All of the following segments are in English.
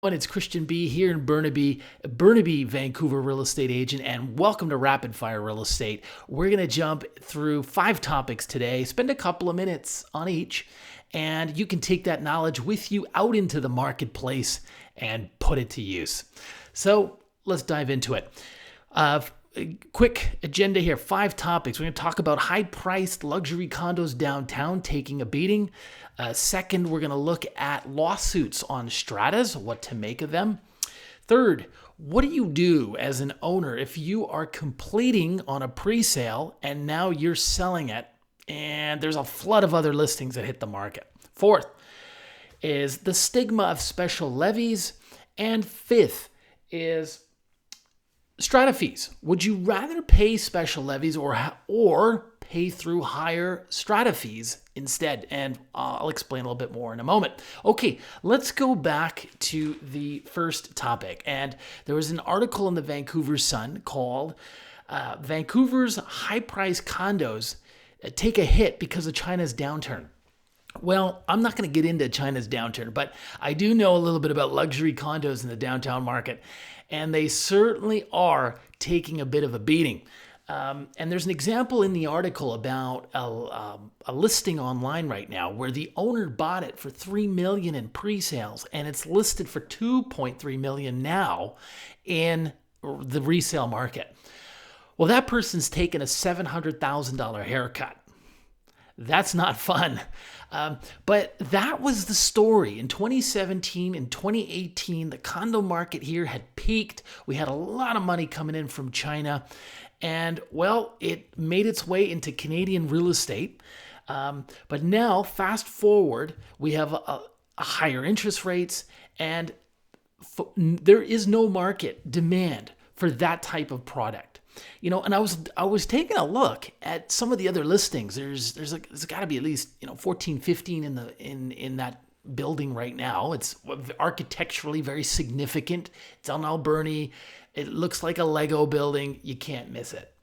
And it's Christian B here in Burnaby, Vancouver real estate agent, and welcome to Rapid Fire Real Estate. We're going to jump through 5 topics today, spend a couple of minutes on each, and you can take that knowledge with you out into the marketplace and put it to use. So let's dive into it. Quick agenda here, 5 topics. We're going to talk about high-priced luxury condos downtown taking a beating. Second, we're going to look at lawsuits on Stratas, what to make of them. Third, what do you do as an owner if you are completing on a pre-sale and now you're selling it and there's a flood of other listings that hit the market? Fourth is the stigma of special levies. And fifth is strata fees. Would you rather pay special levies or pay through higher strata fees instead? And I'll explain a little bit more in a moment. Okay, let's go back to the first topic. And there was an article in the Vancouver Sun called Vancouver's High-Priced Condos Take a Hit Because of China's Downturn. Well, I'm not going to get into China's downturn, but I do know a little bit about luxury condos in the downtown market, and they certainly are taking a bit of a beating. And there's an example in the article about a listing online right now where the owner bought it for $3 million in pre-sales, and it's listed for $2.3 million now in the resale market. Well, that person's taken a $700,000 haircut. That's not fun. But that was the story. In 2017 and 2018, the condo market here had peaked. We had a lot of money coming in from China. And, well, it made its way into Canadian real estate. But now, fast forward, we have a higher interest rates, and there is no market demand for that type of product. You know, and I was taking a look at some of the other listings. There's got to be at least 14, 15 in that building right now. It's architecturally very significant. It's on Alberni. It looks like a Lego building. You can't miss it.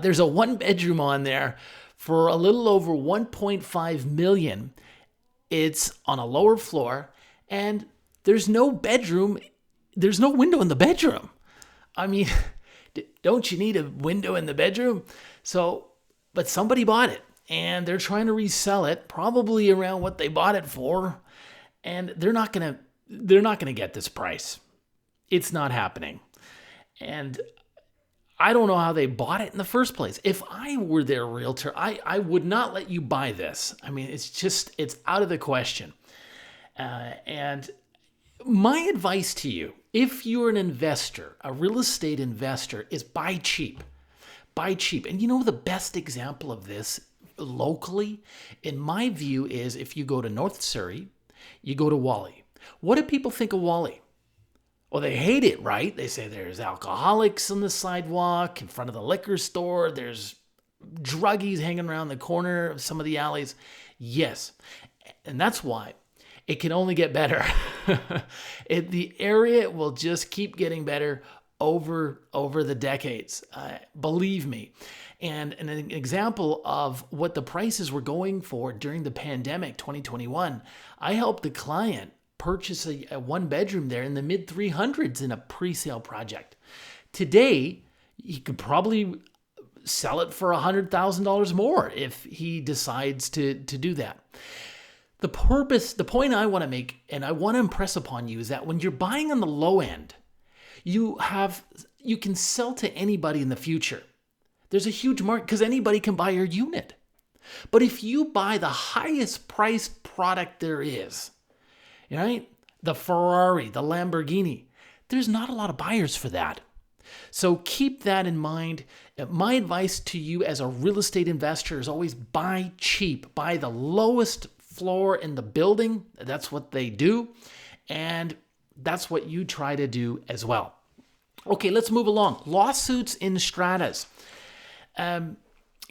There's a 1-bedroom on there for a little over $1.5 million. It's on a lower floor, and there's no bedroom. There's no window in the bedroom. I mean, don't you need a window in the bedroom? But somebody bought it, and they're trying to resell it, probably around what they bought it for, and they're not gonna get this price. It's not happening, and I don't know how they bought it in the first place. If I were their realtor, I would not let you buy this. I mean, it's out of the question. And my advice to you, if you're an investor, a real estate investor, is buy cheap. Buy cheap. And you know the best example of this locally, in my view, is if you go to North Surrey, you go to Wally. What do people think of Wally? Well, they hate it, right? They say there's alcoholics on the sidewalk, in front of the liquor store, there's druggies hanging around the corner of some of the alleys. Yes, and that's why it can only get better. The area will just keep getting better over the decades. Believe me. And an example of what the prices were going for during the pandemic, 2021, I helped a client purchase a 1-bedroom there in the mid 300s in a pre-sale project. Today, he could probably sell it for $100,000 more if he decides to do that. The point I want to make, and I want to impress upon you, is that when you're buying on the low end, you can sell to anybody in the future. There's a huge market because anybody can buy your unit. But if you buy the highest priced product there is, right? The Ferrari, the Lamborghini, there's not a lot of buyers for that. So keep that in mind. My advice to you as a real estate investor is always buy cheap. Buy the lowest floor in the building. That's what they do. And that's what you try to do as well. Okay, let's move along. Lawsuits in Stratas.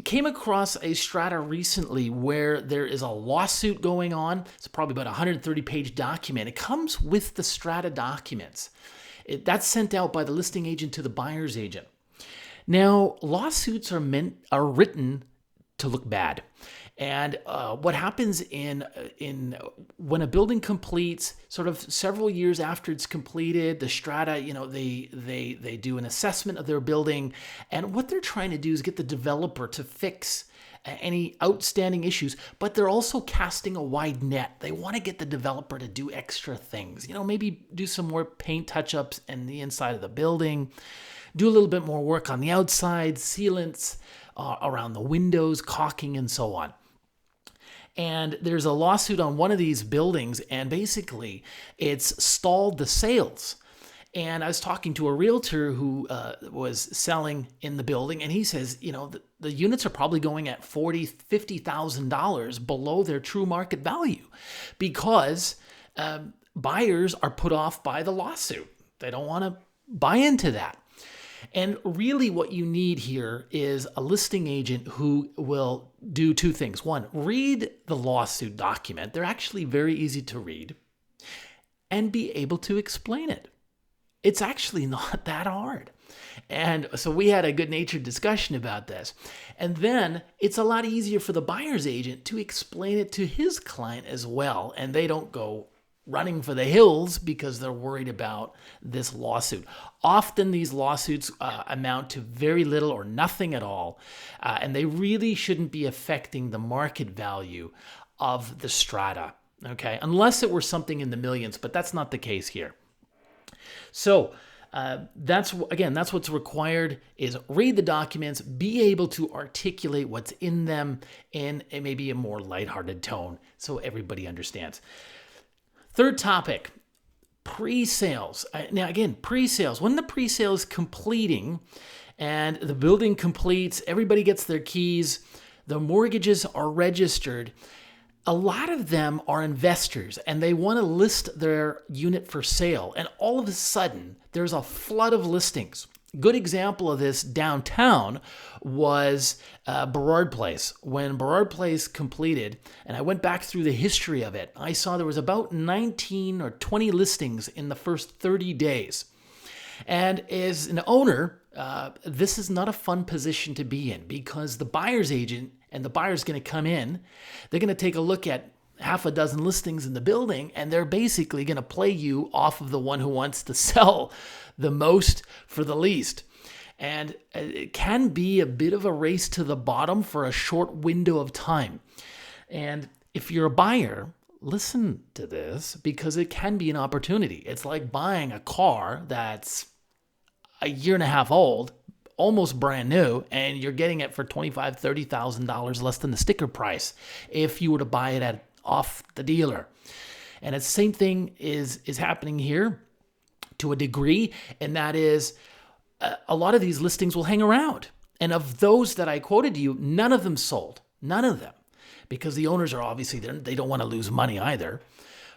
Came across a strata recently where there is a lawsuit going on. It's probably about a 130-page document. It comes with the strata documents. That's sent out by the listing agent to the buyer's agent. Now, lawsuits are written to look bad. And what happens in when a building completes, sort of several years after it's completed, the strata, they do an assessment of their building, and what they're trying to do is get the developer to fix any outstanding issues, but they're also casting a wide net. They want to get the developer to do extra things. Maybe do some more paint touch-ups in the inside of the building, do a little bit more work on the outside, sealants around the windows, caulking, and so on. And there's a lawsuit on one of these buildings, and basically it's stalled the sales. And I was talking to a realtor who was selling in the building, and he says, the units are probably going at $40,000, $50,000 below their true market value because buyers are put off by the lawsuit. They don't want to buy into that. And really what you need here is a listing agent who will do two things. One, read the lawsuit document. They're actually very easy to read, and be able to explain it. It's actually not that hard. And so we had a good-natured discussion about this. And then it's a lot easier for the buyer's agent to explain it to his client as well. And they don't go running for the hills because they're worried about this lawsuit. Often these lawsuits amount to very little or nothing at all, and they really shouldn't be affecting the market value of the strata, okay? Unless it were something in the millions, but that's not the case here. So that's what's required is read the documents, be able to articulate what's in them in maybe a more lighthearted tone so everybody understands. Third topic, pre-sales. Now again, pre-sales. When the pre-sale is completing and the building completes, everybody gets their keys, the mortgages are registered, a lot of them are investors and they want to list their unit for sale. And all of a sudden, there's a flood of listings. Good example of this downtown was Burrard Place. When Burrard Place completed, and I went back through the history of it, I saw there was about 19 or 20 listings in the first 30 days. And as an owner, this is not a fun position to be in because the buyer's agent and the buyer's going to come in, they're going to take a look at half a dozen listings in the building, and they're basically going to play you off of the one who wants to sell the most for the least. And it can be a bit of a race to the bottom for a short window of time. And if you're a buyer, listen to this because it can be an opportunity. It's like buying a car that's a year and a half old, almost brand new, and you're getting it for $25,000, $30,000 less than the sticker price if you were to buy it off the dealer. And the same thing is happening here to a degree, and that is a lot of these listings will hang around. And of those that I quoted to you, none of them sold. None of them. Because the owners are obviously, they don't want to lose money either.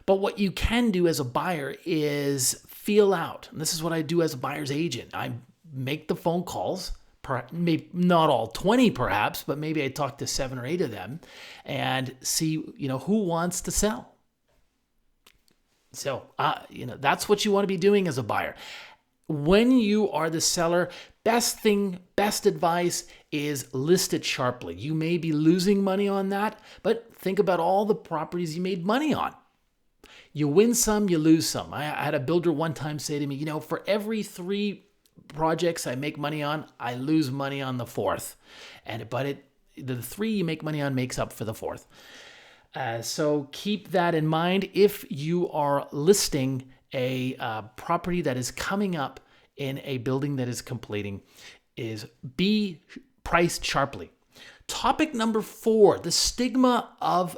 But what you can do as a buyer is feel out. And this is what I do as a buyer's agent. I make the phone calls, maybe not all 20 perhaps, but maybe I talk to 7 or 8 of them and see, who wants to sell. So, that's what you want to be doing as a buyer. When you are the seller, best advice is list it sharply. You may be losing money on that, but think about all the properties you made money on. You win some, you lose some. I had a builder one time say to me, for every 3 projects I make money on, I lose money on the 4th. But the 3 you make money on makes up for the 4th. So keep that in mind. If you are listing a property that is coming up in a building that is completing, is be priced sharply. Topic number 4, the stigma of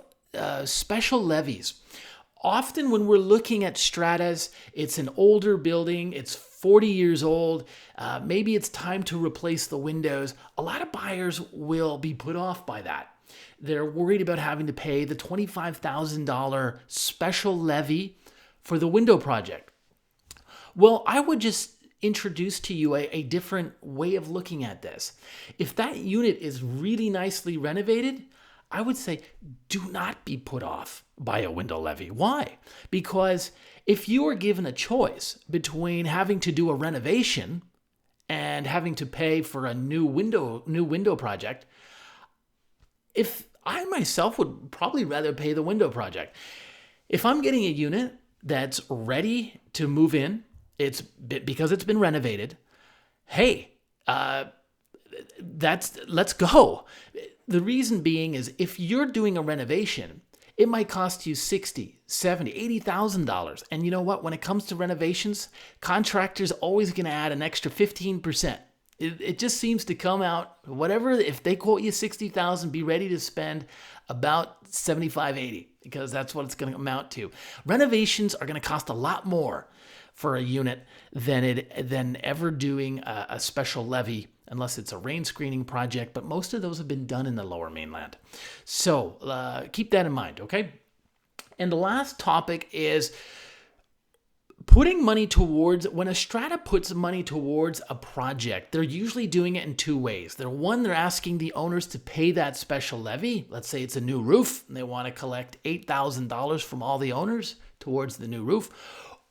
special levies. Often when we're looking at stratas, it's an older building, it's 40 years old, maybe it's time to replace the windows. A lot of buyers will be put off by that. They're worried about having to pay the $25,000 special levy for the window project. Well, I would just introduce to you a different way of looking at this. If that unit is really nicely renovated, I would say do not be put off by a window levy. Why? Because if you are given a choice between having to do a renovation and having to pay for a new window project, if I myself would probably rather pay the window project. If I'm getting a unit that's ready to move in, because it's been renovated. Hey, let's go. The reason being is if you're doing a renovation, it might cost you $60,000, $70,000, $80,000. And you know what? When it comes to renovations, contractors always going to add an extra 15%. It just seems to come out, whatever, if they quote you $60,000, be ready to spend about $75,000, $80,000, because that's what it's going to amount to. Renovations are going to cost a lot more for a unit than ever doing a special levy, unless it's a rain screening project, but most of those have been done in the Lower Mainland. So keep that in mind, okay? And the last topic is putting money towards, when a strata puts money towards a project, they're usually doing it in two ways. They're asking the owners to pay that special levy. Let's say it's a new roof, and they want to collect $8,000 from all the owners towards the new roof.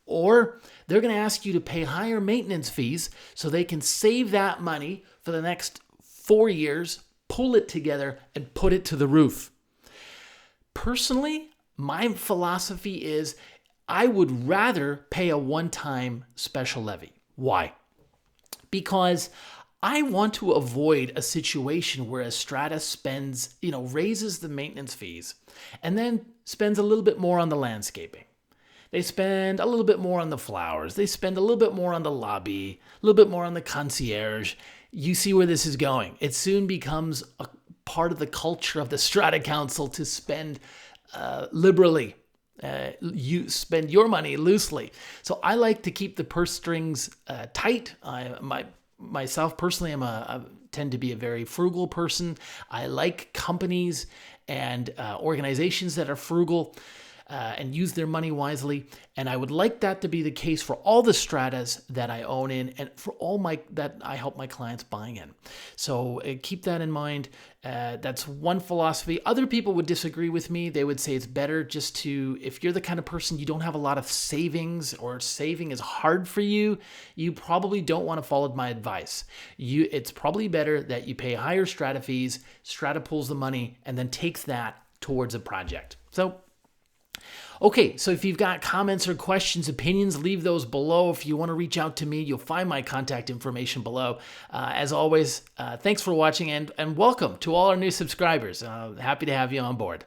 Or they're going to ask you to pay higher maintenance fees so they can save that money for the next 4 years, pull it together, and put it to the roof. Personally, my philosophy is I would rather pay a one-time special levy. Why? Because I want to avoid a situation where a strata spends, raises the maintenance fees and then spends a little bit more on the landscaping. They spend a little bit more on the flowers. They spend a little bit more on the lobby, a little bit more on the concierge. You see where this is going. It soon becomes a part of the culture of the Strata Council to spend liberally. You spend your money loosely. So I like to keep the purse strings tight. Myself personally, I tend to be a very frugal person. I like companies and organizations that are frugal and use their money wisely. And I would like that to be the case for all the stratas that I own in and for all that I help my clients buying in. So keep that in mind. That's one philosophy. Other people would disagree with me. They would say it's better just to, if you're the kind of person you don't have a lot of savings or saving is hard for you, you probably don't want to follow my advice. It's probably better that you pay higher strata fees, strata pulls the money, and then takes that towards a project. Okay, so if you've got comments or questions, opinions, leave those below. If you want to reach out to me, you'll find my contact information below. As always, thanks for watching and welcome to all our new subscribers. Happy to have you on board.